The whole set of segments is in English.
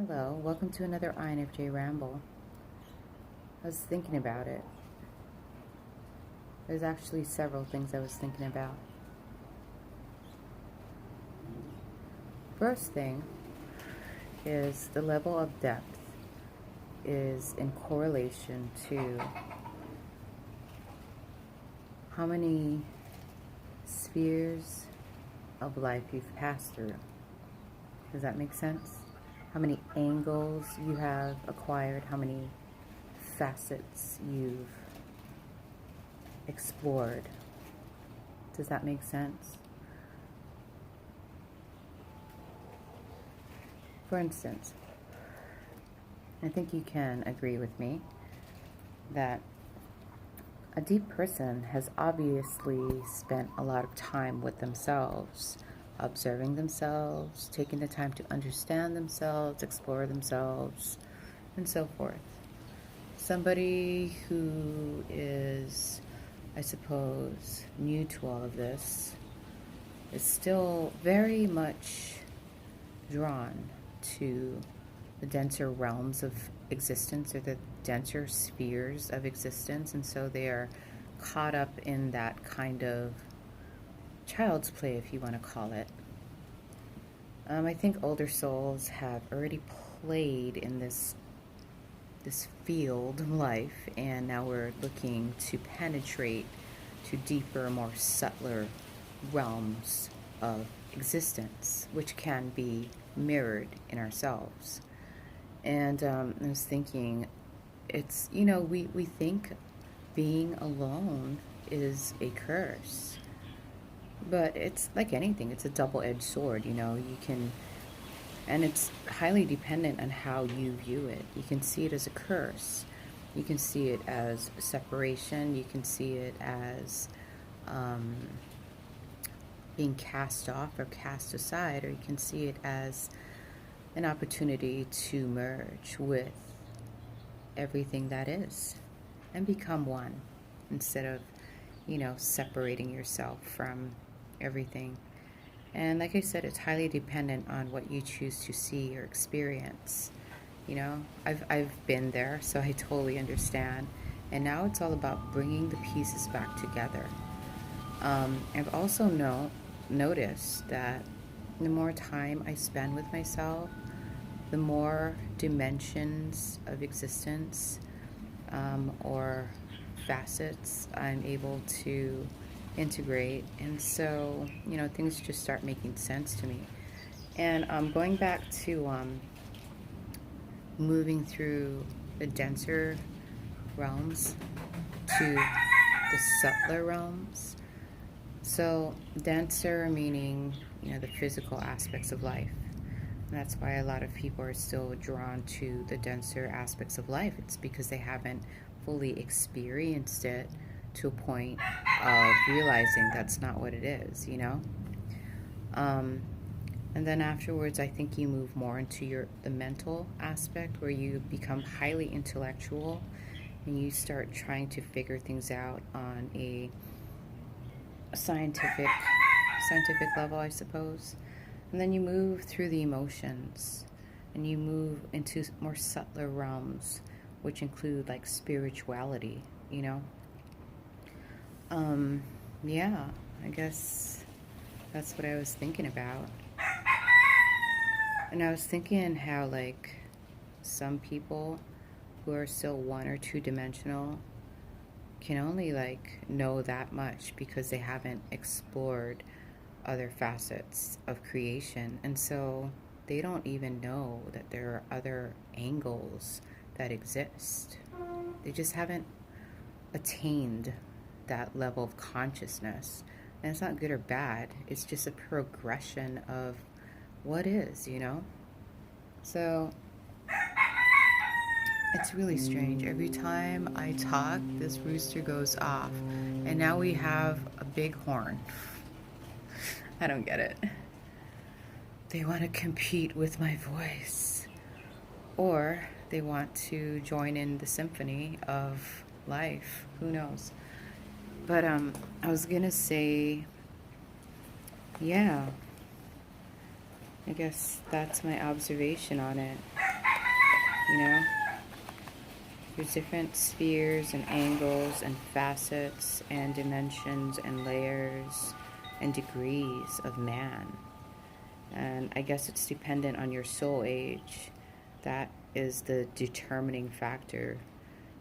Hello, welcome to another INFJ ramble. I was thinking about it. There's actually several things I was thinking about. First thing is the level of depth is in correlation to how many spheres of life you've passed through. Does that make sense? How many angles you have acquired, how many facets you've explored. Does that make sense? For instance, I think you can agree with me that a deep person has obviously spent a lot of time with themselves, observing themselves, taking the time to understand themselves, explore themselves, and so forth. Somebody who is, I suppose, new to all of this is still very much drawn to the denser realms of existence, or the denser spheres of existence, and so they are caught up in that kind of child's play, if you want to call it. I think older souls have already played in this field of life, and now we're looking to penetrate to deeper, more subtler realms of existence, which can be mirrored in ourselves. And I was thinking, it's, we think being alone is a curse. But it's like anything, it's a double-edged sword, you can, and it's highly dependent on how you view it. You can see it as a curse. You can see it as separation. You can see it as being cast off or cast aside, or you can see it as an opportunity to merge with everything that is and become one, instead of, separating yourself from everything. And like I said, it's highly dependent on what you choose to see or experience. I've been there, so I totally understand. And now it's all about bringing the pieces back together. I've also noticed that the more time I spend with myself, the more dimensions of existence or facets I'm able to integrate, and so things just start making sense to me. And going back to moving through the denser realms to the subtler realms. So denser meaning the physical aspects of life, and that's why a lot of people are still drawn to the denser aspects of life. It's because they haven't fully experienced it to a point of realizing that's not what it is, and then afterwards, I think you move more into the mental aspect, where you become highly intellectual and you start trying to figure things out on a scientific level, I suppose. And then you move through the emotions and you move into more subtler realms, which include like spirituality, yeah, I guess that's what I was thinking about. And I was thinking how, like, some people who are still one or two dimensional can only, like, know that much because they haven't explored other facets of creation. And so they don't even know that there are other angles that exist. They just haven't attained that level of consciousness. And it's not good or bad, it's just a progression of what is, So it's really strange. Every time I talk, this rooster goes off, and now we have a big horn. I don't get it. They want to compete with my voice, or they want to join in the symphony of life. Who knows? But I was gonna say, yeah, I guess that's my observation on it. you know? There's different spheres and angles and facets and dimensions and layers and degrees of man. And I guess it's dependent on your soul age. That is the determining factor,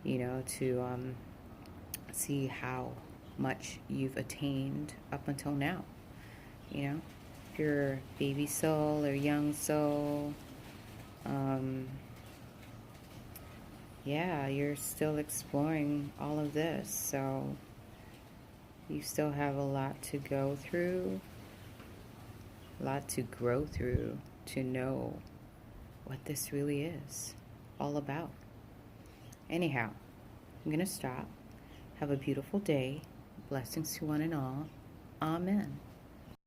you know, to see how much you've attained up until now. You know, if you're a baby soul or young soul, yeah, you're still exploring all of this. So you still have a lot to go through, a lot to grow through to know what this really is all about. Anyhow, I'm going to stop. Have a beautiful day. Blessings to one and all. Amen.